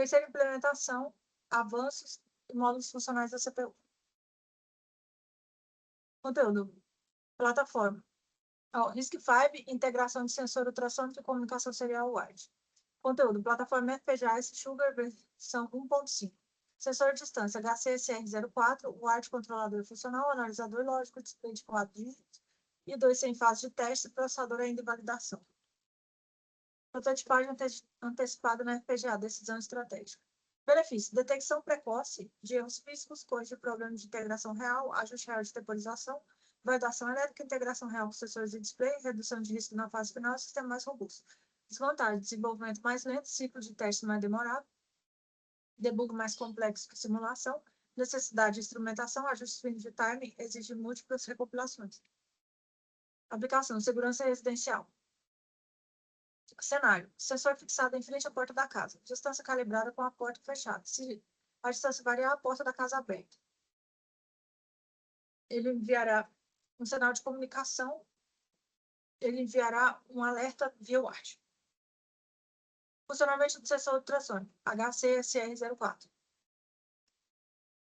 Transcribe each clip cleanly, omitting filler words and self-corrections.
Terceira implementação, avanços e módulos funcionais da CPU. Conteúdo. Plataforma. RISC-V, integração de sensor ultrassônico e comunicação serial WARD. Conteúdo. Plataforma FPGA Sugar versão 1.5. Sensor de distância HCSR04, WARD controlador funcional, analisador lógico, display de 4 dígitos e 2 sem fase de teste, processador ainda em validação. Prototipagem antecipada na FPGA, decisão estratégica. Benefício: detecção precoce de erros físicos, corrigir problemas de integração real, ajuste real de temporização, validação elétrica, integração real com sensores de display, redução de risco na fase final e sistema mais robusto. Desvantagem: desenvolvimento mais lento, ciclo de teste mais demorado, debug mais complexo que simulação, necessidade de instrumentação, ajuste fino de timing, exige múltiplas recompilações. Aplicação: segurança residencial. Cenário: sensor fixado em frente à porta da casa, distância calibrada com a porta fechada. Se a distância variar, a porta da casa aberta. Ele enviará um sinal de comunicação, ele enviará um alerta via WARD. Funcionamento do sensor ultrassônico, HCSR04.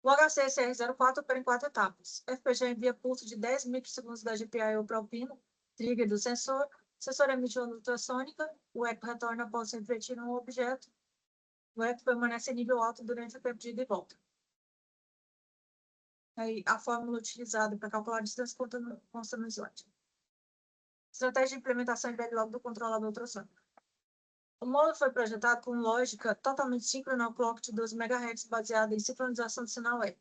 O HCSR04 opera em 4 etapas. FPGA envia pulso de 10 microsegundos da GPIO para o pino, trigger do sensor. O sensor emite onda ultrassônica, o eco retorna após se refletir em um objeto. O eco permanece em nível alto durante o tempo de ida e volta. Aí, a fórmula utilizada para calcular a distância consta no slide. Estratégia de implementação em backlog do controlador ultrassônico. O módulo foi projetado com lógica totalmente síncrona ao clock de 12 MHz, baseada em sincronização de sinal E.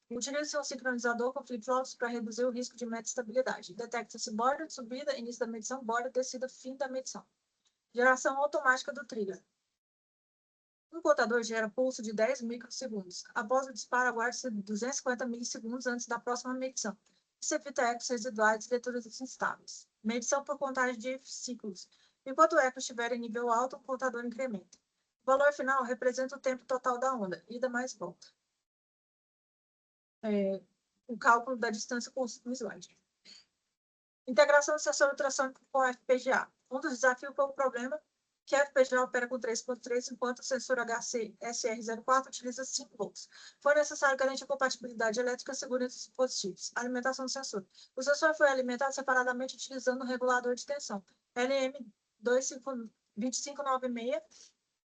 Utiliza-se um sincronizador com flip-flops para reduzir o risco de meta-estabilidade. Detecta-se borda de subida, início da medição, borda, descida, fim da medição. Geração automática do trigger. Um contador gera pulso de 10 microsegundos. Após o disparo, aguarde-se 250 milissegundos antes da próxima medição. Isso evita ecos residuais e leituras instáveis. Medição por contagem de ciclos. Enquanto o eco estiver em nível alto, o contador incrementa. O valor final representa o tempo total da onda, ida mais volta. O cálculo da distância com o slide. Integração do sensor ultrassônico com a FPGA. Um dos desafios foi o problema que a FPGA opera com 3.3, enquanto o sensor HC-SR04 utiliza 5 volts. Foi necessário garantir a compatibilidade elétrica segura dos dispositivos. Alimentação do sensor. O sensor foi alimentado separadamente utilizando um regulador de tensão, LM2596,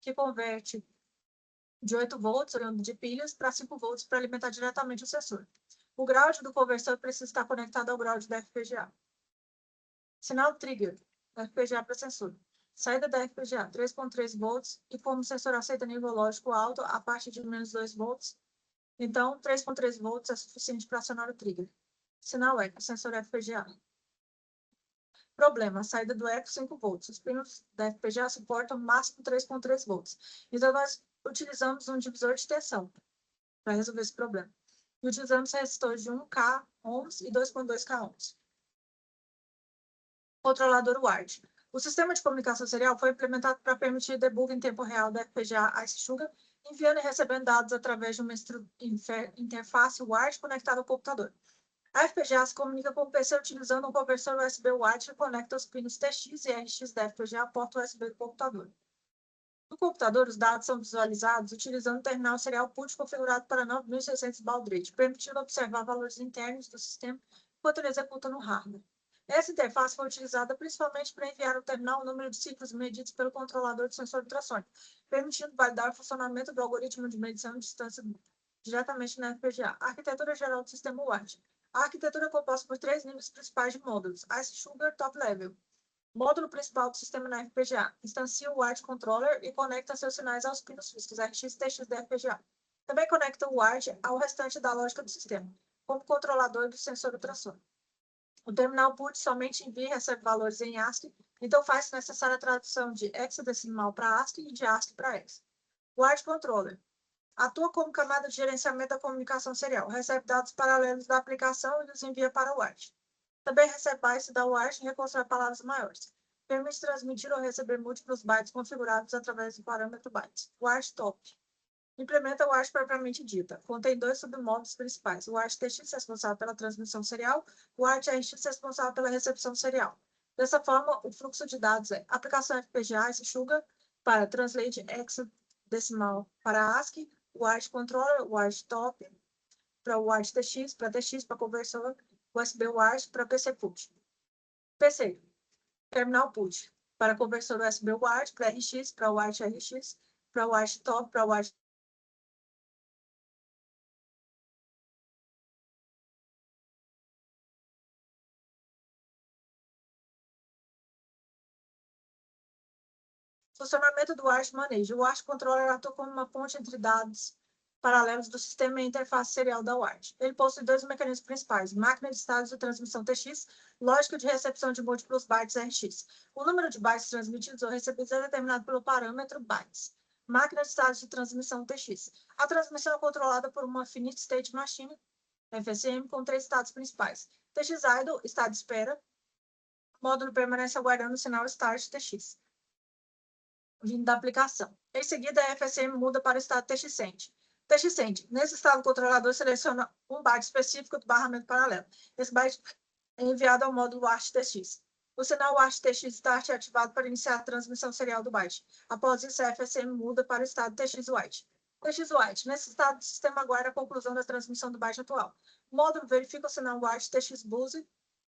que converte de 8 volts, oriundo de pilhas, para 5 volts para alimentar diretamente o sensor. O ground do conversor precisa estar conectado ao ground da FPGA. Sinal trigger, FPGA para sensor. Saída da FPGA, 3.3 volts, e como o sensor aceita nível lógico alto, a partir de menos 2 volts, então 3.3 volts é suficiente para acionar o trigger. Sinal eco, sensor FPGA. Problema, saída do eco 5 volts. Os pinos da FPGA suportam máximo 3.3 volts. Então, nós utilizamos um divisor de tensão para resolver esse problema. E utilizamos resistores de 1K ohms e 2.2K ohms. Controlador WARD. O sistema de comunicação serial foi implementado para permitir debug em tempo real da FPGA Sugar, enviando e recebendo dados através de uma interface WARD conectada ao computador. A FPGA se comunica com o PC utilizando um conversor USB WARD que conecta os pinos TX e RX da FPGA à porta USB do computador. No computador, os dados são visualizados utilizando um terminal serial PUT configurado para 9600 baud rate, permitindo observar valores internos do sistema enquanto ele executa no hardware. Essa interface foi utilizada principalmente para enviar ao terminal o número de ciclos medidos pelo controlador de sensor ultrassônico, permitindo validar o funcionamento do algoritmo de medição de distância diretamente na FPGA. A arquitetura geral do sistema WARD. A arquitetura é composta por 3 níveis principais de módulos: Sugar Top Level. Módulo principal do sistema na FPGA. Instancia o WARD Controller e conecta seus sinais aos pinos físicos RX e TX da FPGA. Também conecta o WARD ao restante da lógica do sistema, como controlador do sensor ultrassônico. O terminal PUT somente envia e recebe valores em ASCII, então faz necessária a tradução de hexadecimal para ASCII e de ASCII para hex. WARD Controller. Atua como camada de gerenciamento da comunicação serial. Recebe dados paralelos da aplicação e os envia para o WARD. Também recebe bytes da WARD e reconstrói palavras maiores. Permite transmitir ou receber múltiplos bytes configurados através do parâmetro bytes. WARD Top. Implementa o WARD propriamente dita. Contém 2 submódulos principais. O WARD TX responsável pela transmissão serial, o WARD RX responsável pela recepção serial. Dessa forma, o fluxo de dados é aplicação FPGA Sugar para Translate decimal para ASCII, write controller, write top, para write TX, para TX, para conversor, USB write, para PC put. PC, terminal put, para conversor USB write, para RX, para write RX, para write top, para write funcionamento do Write Manager. O Write Controller atua como uma ponte entre dados paralelos do sistema e a interface serial da Write. Ele possui dois mecanismos principais: máquina de estados de transmissão TX, lógica de recepção de múltiplos bytes RX. O número de bytes transmitidos ou recebidos é determinado pelo parâmetro bytes. Máquina de estados de transmissão TX. A transmissão é controlada por uma Finite State Machine, FSM, com três estados principais: TX idle, estado de espera, módulo permanece aguardando o sinal start TX. Vindo da aplicação. Em seguida, a FSM muda para o estado TX-Send. TX-Send. Nesse estado, o controlador seleciona um byte específico do barramento paralelo. Esse byte é enviado ao módulo WASH-TX. O sinal WASH-TX-Start é ativado para iniciar a transmissão serial do byte. Após isso, a FSM muda para o estado TX-Write. TX-Write. Nesse estado, o sistema aguarda a conclusão da transmissão do byte atual. O módulo verifica o sinal WASH-TX-Buzz,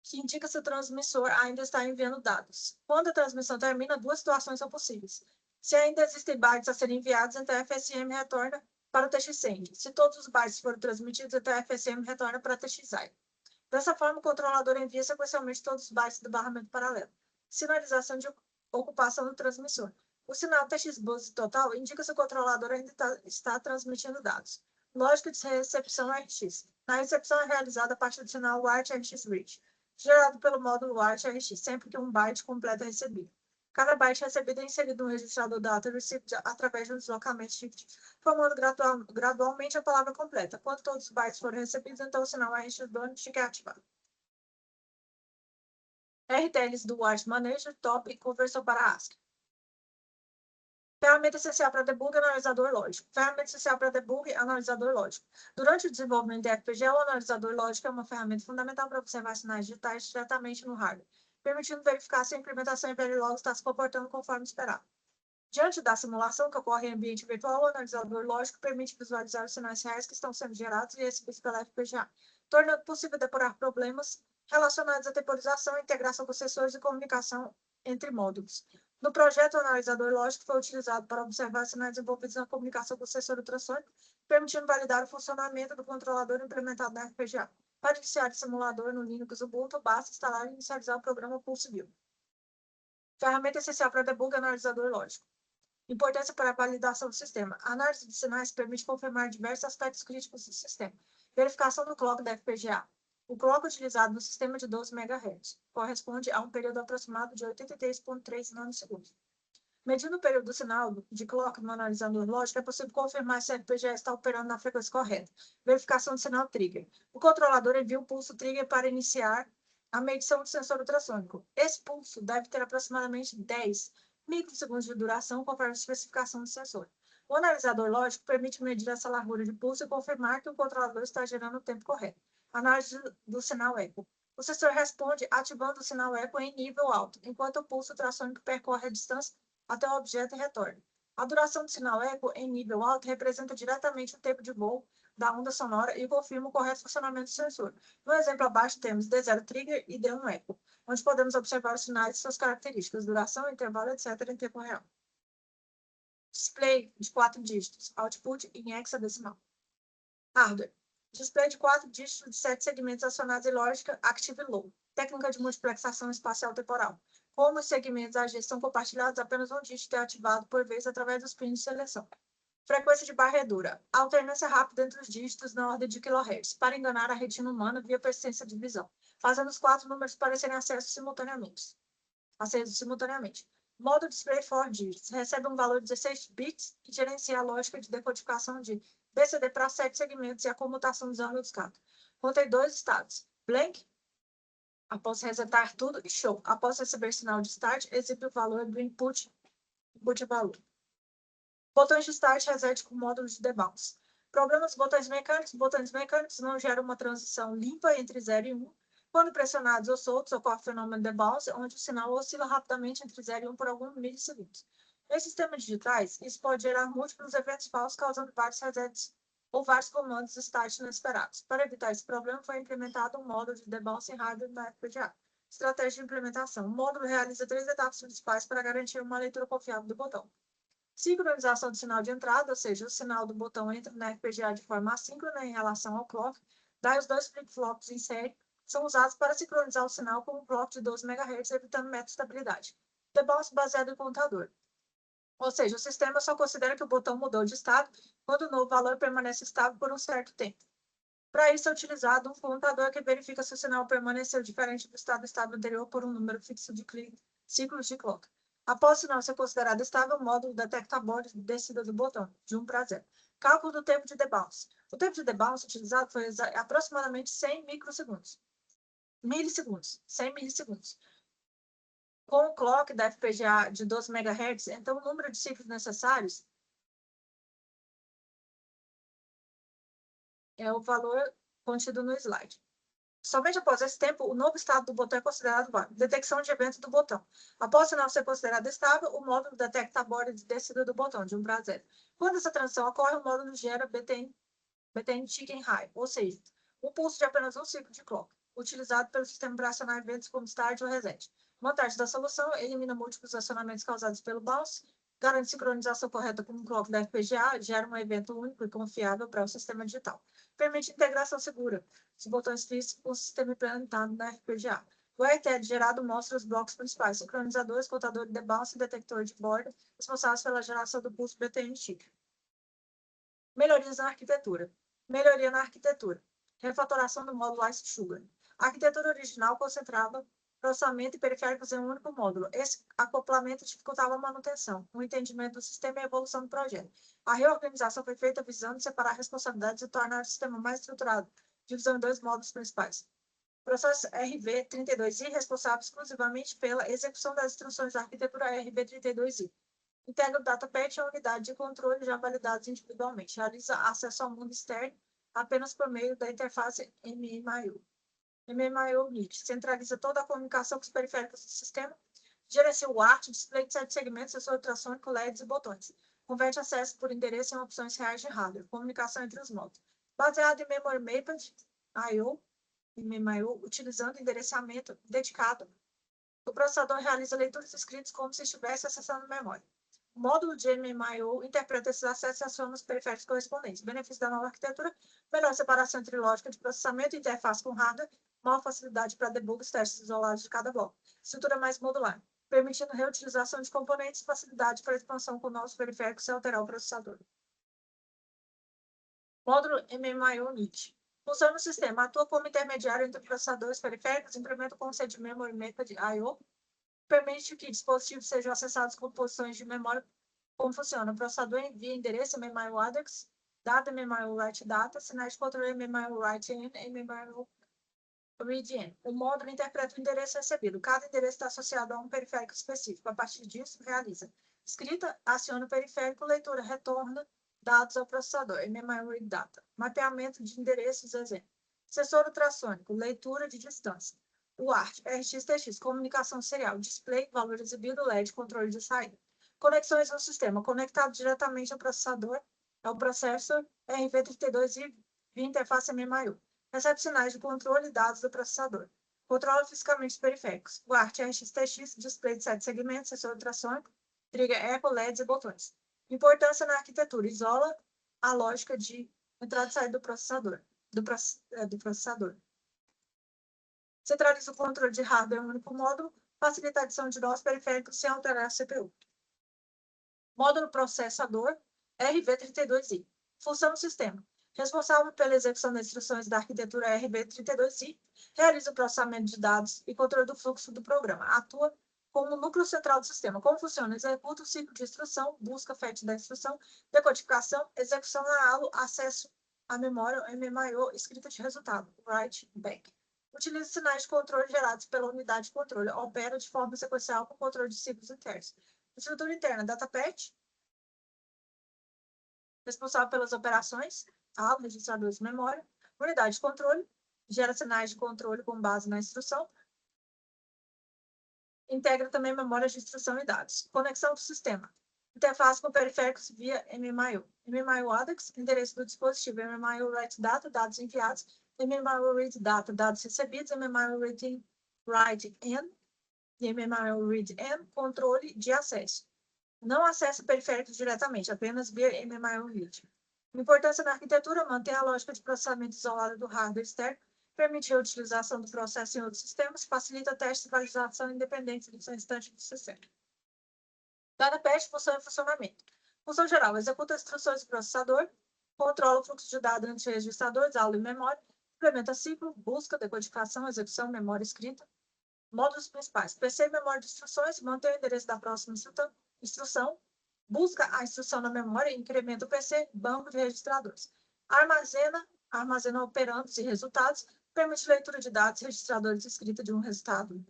que indica se o transmissor ainda está enviando dados. Quando a transmissão termina, duas situações são possíveis. Se ainda existem bytes a serem enviados, então a FSM retorna para o TX-Send. Se todos os bytes foram transmitidos, então a FSM retorna para o TX-Idle. Dessa forma, o controlador envia sequencialmente todos os bytes do barramento paralelo. Sinalização de ocupação do transmissor. O sinal TX-Buzz total indica se o controlador ainda está transmitindo dados. Lógica de recepção RX. A recepção é realizada a partir do sinal Write RX Read, gerado pelo módulo Write RX, sempre que um byte completo é recebido. Cada byte recebido é inserido no registrador data received através de um deslocamento shift, formando gradualmente a palavra completa. Quando todos os bytes forem recebidos, então o sinal RX Bond fica ativado. RTLs do Write Manager, top e conversor para ASCII. Ferramenta essencial para debug e analisador lógico. Ferramenta essencial para debug e analisador lógico. Durante o desenvolvimento de FPGA, o analisador lógico é uma ferramenta fundamental para observar sinais digitais diretamente no hardware, permitindo verificar se a implementação em Verilog está se comportando conforme esperado. Diante da simulação que ocorre em ambiente virtual, o analisador lógico permite visualizar os sinais reais que estão sendo gerados e recebidos pela FPGA, tornando possível depurar problemas relacionados à temporização, integração com sensores e comunicação entre módulos. No projeto, o analisador lógico foi utilizado para observar sinais envolvidos na comunicação com o sensor ultrassônico, permitindo validar o funcionamento do controlador implementado na FPGA. Para iniciar o simulador no Linux Ubuntu, basta instalar e inicializar o programa Pulse View. Ferramenta essencial para debug e analisador lógico. Importância para a validação do sistema. A análise de sinais permite confirmar diversos aspectos críticos do sistema. Verificação do clock da FPGA. O clock utilizado no sistema de 12 MHz corresponde a um período aproximado de 83,3 nanosegundos. Medindo o período do sinal de clock no analisador lógico, é possível confirmar se a FPGA está operando na frequência correta. Verificação do sinal trigger. O controlador envia o pulso trigger para iniciar a medição do sensor ultrassônico. Esse pulso deve ter aproximadamente 10 microsegundos de duração, conforme a especificação do sensor. O analisador lógico permite medir essa largura de pulso e confirmar que o controlador está gerando o tempo correto. Análise do sinal eco. O sensor responde ativando o sinal eco em nível alto, enquanto o pulso ultrassônico percorre a distância até o objeto e retorna. A duração do sinal eco em nível alto representa diretamente o tempo de voo da onda sonora e confirma o correto funcionamento do sensor. No exemplo abaixo temos D0 trigger e D1 eco, onde podemos observar os sinais e suas características, duração, intervalo, etc. em tempo real. Display de 4 dígitos, output em hexadecimal. Hardware. Display de 4 dígitos de 7 segmentos acionados em lógica Active Low. Técnica de multiplexação espacial temporal. Como os segmentos AG são compartilhados, apenas um dígito é ativado por vez através dos pins de seleção. Frequência de varredura. Alternância rápida entre os dígitos na ordem de kHz, para enganar a retina humana via persistência de visão, fazendo os 4 números parecerem acesos simultaneamente. Modo display 4 digits. Recebe um valor de 16 bits e gerencia a lógica de decodificação de BCD para 7 segmentos e a comutação usando o discado. Contém 2 estados. Blank, após resetar tudo, e show. Após receber sinal de start, exibe o valor do input valor. Botões de start reset com módulo de debounce. Problemas dos botões mecânicos. Botões mecânicos não geram uma transição limpa entre 0 e 1. Quando pressionados ou soltos, ocorre o fenômeno debounce, onde o sinal oscila rapidamente entre 0 e 1 por alguns milissegundos. Em sistemas digitais, isso pode gerar múltiplos eventos falsos, causando vários resets ou vários comandos start inesperados. Para evitar esse problema, foi implementado um módulo de debug em hardware na FPGA. Estratégia de implementação. O módulo realiza 3 etapas principais para garantir uma leitura confiável do botão. Sincronização do sinal de entrada, ou seja, o sinal do botão entra na FPGA de forma assíncrona em relação ao clock. Daí os dois flip-flops em série são usados para sincronizar o sinal com um clock de 12 MHz, evitando metastabilidade. Debug baseado em contador. Ou seja, o sistema só considera que o botão mudou de estado quando o novo valor permanece estável por um certo tempo. Para isso, é utilizado um contador que verifica se o sinal permaneceu diferente do estado estável anterior por um número fixo de ciclos de clock. Após o sinal ser considerado estável, o módulo detecta a borda de descida do botão, de 1 para 0. Cálculo do tempo de debounce. O tempo de debounce utilizado foi aproximadamente 100 milissegundos. 100 milissegundos. Com o clock da FPGA de 12 MHz, então o número de ciclos necessários é o valor contido no slide. Somente após esse tempo, o novo estado do botão é considerado válido. Detecção de evento do botão. Após o sinal ser considerado estável, o módulo detecta a borda de descida do botão, de 1 para 0. Quando essa transição ocorre, o módulo gera BTN Chicken High, ou seja, um pulso de apenas um ciclo de clock, utilizado pelo sistema para acionar eventos como start ou reset. Montagem da solução elimina múltiplos acionamentos causados pelo bounce, garante sincronização correta com o clock da FPGA, gera um evento único e confiável para o sistema digital. Permite integração segura dos botões físicos com o sistema implementado na FPGA. O RTL gerado mostra os blocos principais, sincronizadores, contador de debounce e detector de borda, responsáveis pela geração do pulso BTN chip. Melhorias na arquitetura. Melhoria na arquitetura. Refatoração do módulo Ice Sugar. A arquitetura original concentrava processamento e periféricos em um único módulo. Esse acoplamento dificultava a manutenção, o entendimento do sistema e a evolução do projeto. A reorganização foi feita visando separar responsabilidades e tornar o sistema mais estruturado, divisão em 2 módulos principais. Processo RV32i, responsável exclusivamente pela execução das instruções da arquitetura RV32i. Integra o datapad a unidade de controle já validados individualmente. Realiza acesso ao mundo externo apenas por meio da interface MMIO. MMIO-NIT centraliza toda a comunicação com os periféricos do sistema, gerencia o ART, display de 7 segmentos, sensor ultrassônico, LEDs e botões. Converte acesso por endereço em opções reais de hardware. Comunicação entre os modos. Baseado em Memory Mapped I/O, MMIO, utilizando endereçamento dedicado, o processador realiza leituras escritas como se estivesse acessando memória. O módulo de MMIO interpreta esses acessos e aciona os periféricos correspondentes. Benefício da nova arquitetura: melhor separação entre lógica de processamento e interface com hardware, maior facilidade para debug e testes isolados de cada bloco. Estrutura mais modular, permitindo reutilização de componentes e facilidade para expansão com novos periféricos sem alterar o processador. Módulo MMIO-NIT. Funciona no sistema, atua como intermediário entre processadores periféricos, implementa o conceito de Memory Mapped I/O, permite que dispositivos sejam acessados com posições de memória. Como funciona? O processador envia endereço MMIO address, data MMIO write data, sinais de controle MMIO write in, MMIO read in. O módulo interpreta o endereço recebido. Cada endereço está associado a um periférico específico. A partir disso, realiza escrita, aciona o periférico, leitura, retorna dados ao processador, MMIO read data. Mapeamento de endereços, exemplo. Sensor ultrassônico, leitura de distância. O ART, RX-TX, comunicação serial, display, valor exibido, LED, controle de saída. Conexões no sistema, conectado diretamente ao processador, é o processor RV32i via interface MMIO. Recebe sinais de controle e dados do processador. Controla fisicamente os periféricos. O ART RX-TX, display de 7 segmentos, sensor ultrassônico, trigger eco, LEDs e botões. Importância na arquitetura, isola a lógica de entrada e saída do processador. Centraliza o controle de hardware em um único módulo, facilita a adição de novos periféricos sem alterar a CPU. Módulo processador RV32i. Função do sistema. Responsável pela execução das instruções da arquitetura RV32i, realiza o processamento de dados e controle do fluxo do programa. Atua como o núcleo central do sistema. Como funciona? Executa o ciclo de instrução, busca fetch da instrução, decodificação, execução na ALO, acesso à memória, MMIO, escrita de resultado, write back. Utiliza sinais de controle gerados pela unidade de controle. Opera de forma sequencial com controle de ciclos internos. Estrutura interna, datapad, responsável pelas operações, registradores de memória. Unidade de controle, gera sinais de controle com base na instrução. Integra também memórias de instrução e dados. Conexão do sistema. Interface com periféricos via MMIO. MMIO ADEX, endereço do dispositivo. MMIO Write Data, dados enviados. MMIO Read Data, dados recebidos. MMIO Write N. E MMIO Read N, controle de acesso. Não acessa periféricos diretamente, apenas via MMIO Read. Importância na arquitetura: manter a lógica de processamento isolada do hardware externo, permite a utilização do processo em outros sistemas, facilita testes e validação independentes do restante do sistema. DataPad, função e funcionamento. Função geral: executa instruções do processador, controla o fluxo de dados entre registradores, aula e memória, implementa ciclo, busca, decodificação, execução, memória escrita. Módulos principais: PC e memória de instruções, mantém o endereço da próxima instrução, busca a instrução na memória, incrementa o PC, banco de registradores. Armazena operandos e resultados, permite leitura de dados, registradores e escrita de um resultado.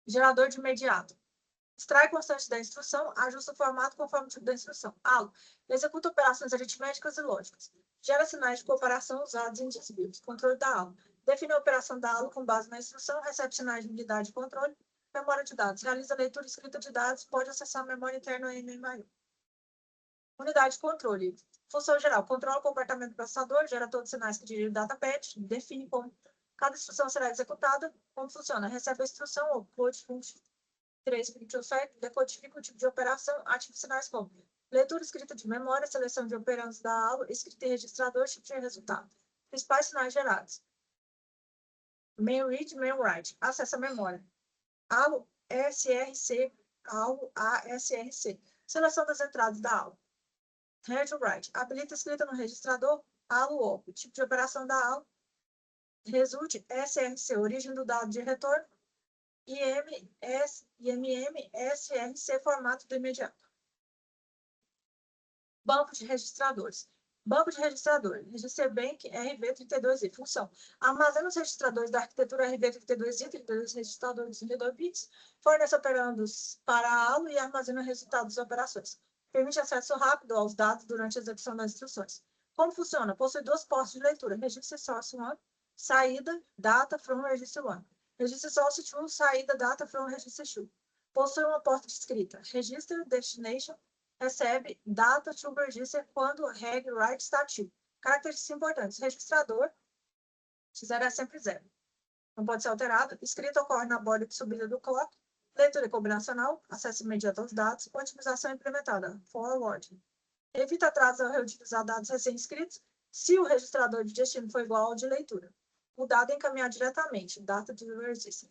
Gerador de imediato: extrai constante da instrução, ajusta o formato conforme o tipo da instrução. ALO: executa operações aritméticas e lógicas. Gera sinais de comparação usados em desvios. Controle da ALO: define a operação da ALO com base na instrução, recebe sinais de unidade de controle. Memória de dados: realiza leitura e escrita de dados, pode acessar a memória interna em MMIO. Unidade de controle: função geral: controla o comportamento do processador, gera todos os sinais que dirigem o datapad, define como cada instrução será executada, como funciona, recebe a instrução, upload function. 3. Effect, decodifica o tipo de operação, ativa sinais como leitura e escrita de memória, seleção de operandos da ALO, escrita em registrador, tipo de resultado. Principais sinais gerados: main read, main write, acesso à memória. ALO, SRC, ALO, ASRC, seleção das entradas da ALO. Read write, habilita a escrita no registrador, ALO op, tipo de operação da ALO. Result, SRC, origem do dado de retorno. IMM-SRC, formato do imediato. Banco de registradores. Banco de registrador, Register Bank RV32i. Função: armazena os registradores da arquitetura RV32i, 32 registradores de 32 bits, fornece operandos para a ALO e armazena o resultado das operações. Permite acesso rápido aos dados durante a execução das instruções. Como funciona? Possui duas portas de leitura: Register Source 1, saída, data from Register 1. Register Source 2, saída, data from Register 2. Possui uma porta de escrita: Register Destination, recebe data to register quando reg write está ativo. Características importantes: registrador, x0 é sempre 0. Não pode ser alterado. Escrita ocorre na borda de subida do clock. Leitura combinacional, acesso imediato aos dados. Otimização implementada, forward. Evita atraso ao reutilizar dados recém-escritos se o registrador de destino for igual ao de leitura. O dado é encaminhado diretamente, data to register.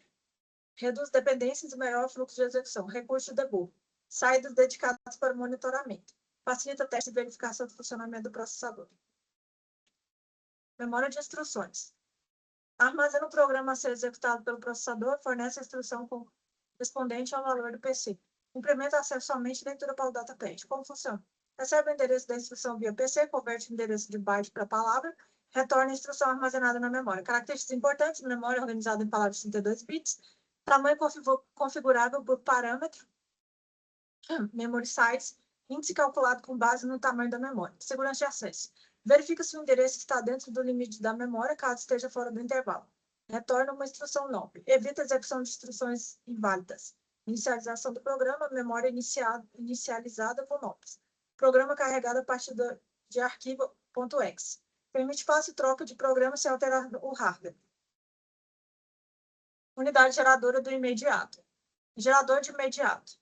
Reduz dependências e melhora o fluxo de execução. Recurso de debug. Saídas dedicadas para monitoramento. Facilita teste e verificação do funcionamento do processador. Memória de instruções. Armazena o programa a ser executado pelo processador, fornece a instrução correspondente ao valor do PC. Implementa acesso somente leitura para o datapad. Como funciona? Recebe o endereço da instrução via PC, converte o endereço de byte para palavra, retorna a instrução armazenada na memória. Características importantes: memória organizada em palavras de 32 bits, tamanho configurável por parâmetro, memory size, índice calculado com base no tamanho da memória. Segurança de acesso: verifica se o endereço está dentro do limite da memória, caso esteja fora do intervalo. Retorna uma instrução NOP. Evita a execução de instruções inválidas. Inicialização do programa, memória inicializada com NOPs. Programa carregado a partir de arquivo .exe. Permite fácil troca de programa sem alterar o hardware. Unidade geradora do imediato. Gerador de imediato.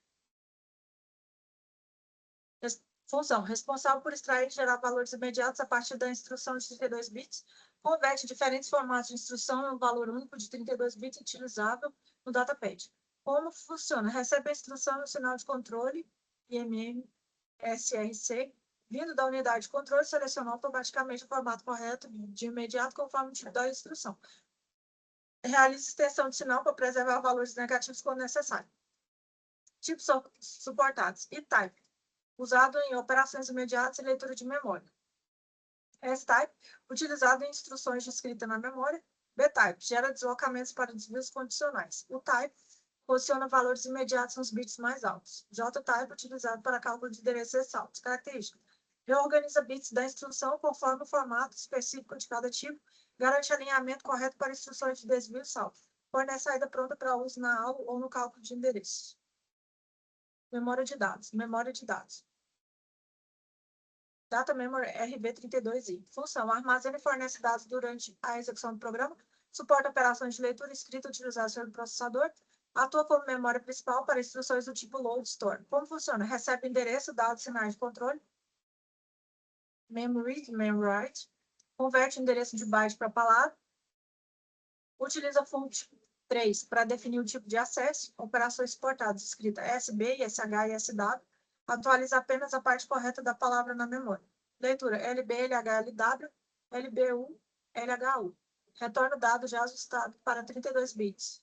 Função: responsável por extrair e gerar valores imediatos a partir da instrução de 32 bits, converte diferentes formatos de instrução em um valor único de 32 bits utilizável no datapad. Como funciona? Recebe a instrução no sinal de controle, IMM, SRC, vindo da unidade de controle, seleciona automaticamente o formato correto de imediato conforme o tipo da instrução. Realiza extensão de sinal para preservar valores negativos quando necessário. Tipos suportados: E-Type, usado em operações imediatas e leitura de memória. S-Type, utilizado em instruções de escrita na memória. B-Type, gera deslocamentos para desvios condicionais. U-Type, posiciona valores imediatos nos bits mais altos. J-Type, utilizado para cálculo de endereços altos. Características: reorganiza bits da instrução conforme o formato específico de cada tipo, garante alinhamento correto para instruções de desvio e salto. Fornece saída pronta para uso na aula ou no cálculo de endereços. Memória de dados. Memória de dados. Data Memory RB32i. Função: armazena e fornece dados durante a execução do programa, suporta operações de leitura e escrita utilizadas pelo processador, atua como memória principal para instruções do tipo load store. Como funciona? Recebe endereço, dados, sinais de controle, memory, memwrite, converte o endereço de byte para palavra, utiliza fonte 3 para definir o tipo de acesso, operações suportadas, escrita SB, SH e SW, atualiza apenas a parte correta da palavra na memória. Leitura LB, LH, LW, LBU, LHU. Retorna o dado já ajustado para 32 bits.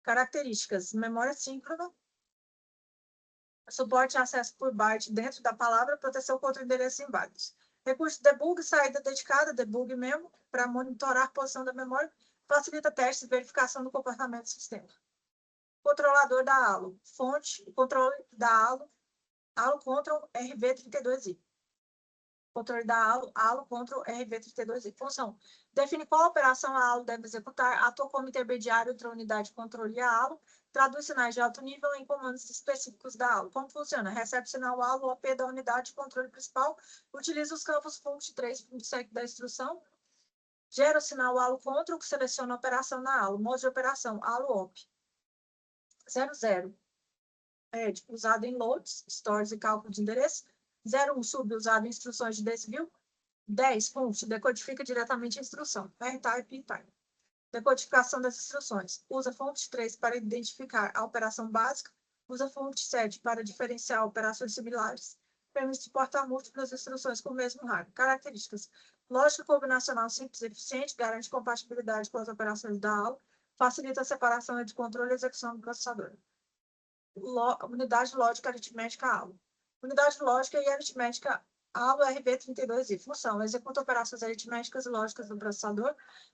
Características: memória síncrona, suporte a acesso por byte dentro da palavra, proteção contra endereços inválidos. Recurso debug, saída dedicada, debug memo, para monitorar a posição da memória, facilita testes e verificação do comportamento do sistema. Controlador da ALO. Fonte, controle da ALO, ALO Control RB32i. Controle da ALO Control RB32i. Função: define qual operação a ALO deve executar, atua como intermediário entre a unidade de controle e a ALO, traduz sinais de alto nível em comandos específicos da ALO. Como funciona? Recebe sinal ALO OP da unidade de controle principal, utiliza os campos funct3 e funct da instrução, gera o sinal ALO Control, que seleciona a operação na ALO. Modo de operação: ALO OP. 00. Usado em loads, stores e cálculo de endereço. 01 sub usado em instruções de desvio. 10 funct decodifica diretamente a instrução. R-type e type. Decodificação das instruções. Usa fonte 3 para identificar a operação básica. Usa fonte 7 para diferenciar operações similares. Permite suportar múltiplas instruções com o mesmo raio. Características: lógica combinacional simples e eficiente, garante compatibilidade com as operações da ALO, facilita a separação entre controle e execução do processador. Unidade lógica aritmética ALO. Unidade lógica e aritmética ALO RB32i. Função: executa operações aritméticas e lógicas do processador,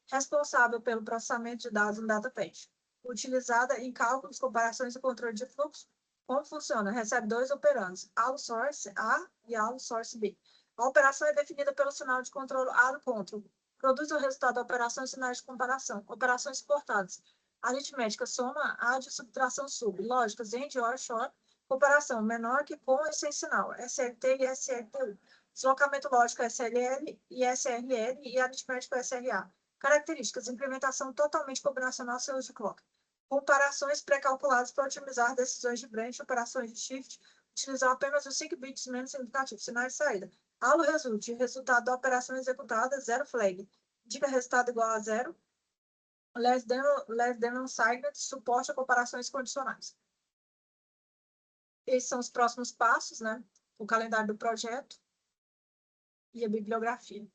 responsável pelo processamento de dados no datapad. Utilizada em cálculos, comparações e controle de fluxo. Como funciona? Recebe dois operandos, ALO source A e ALO source B. A operação é definida pelo sinal de controle ALO control. Produz o resultado da operação e sinais de comparação. Operações suportadas: aritmética, soma, ad, subtração, sub. Lógicas, AND, OR, SHOR. Comparação, menor que com e sem sinal, SLT e SLTU. Deslocamento lógico, SLL e SRL e aritmético, SRA. Características: implementação totalmente combinacional sem uso de clock. Comparações pré-calculadas para otimizar decisões de branch, operações de shift, utilizar apenas os 5 bits menos significativos, sinais de saída. ALO result, resultado da operação executada, 0 flag. Indica resultado igual a 0. Less than unsigned, suporte a comparações condicionais. Esses são os próximos passos, né? O calendário do projeto e a bibliografia.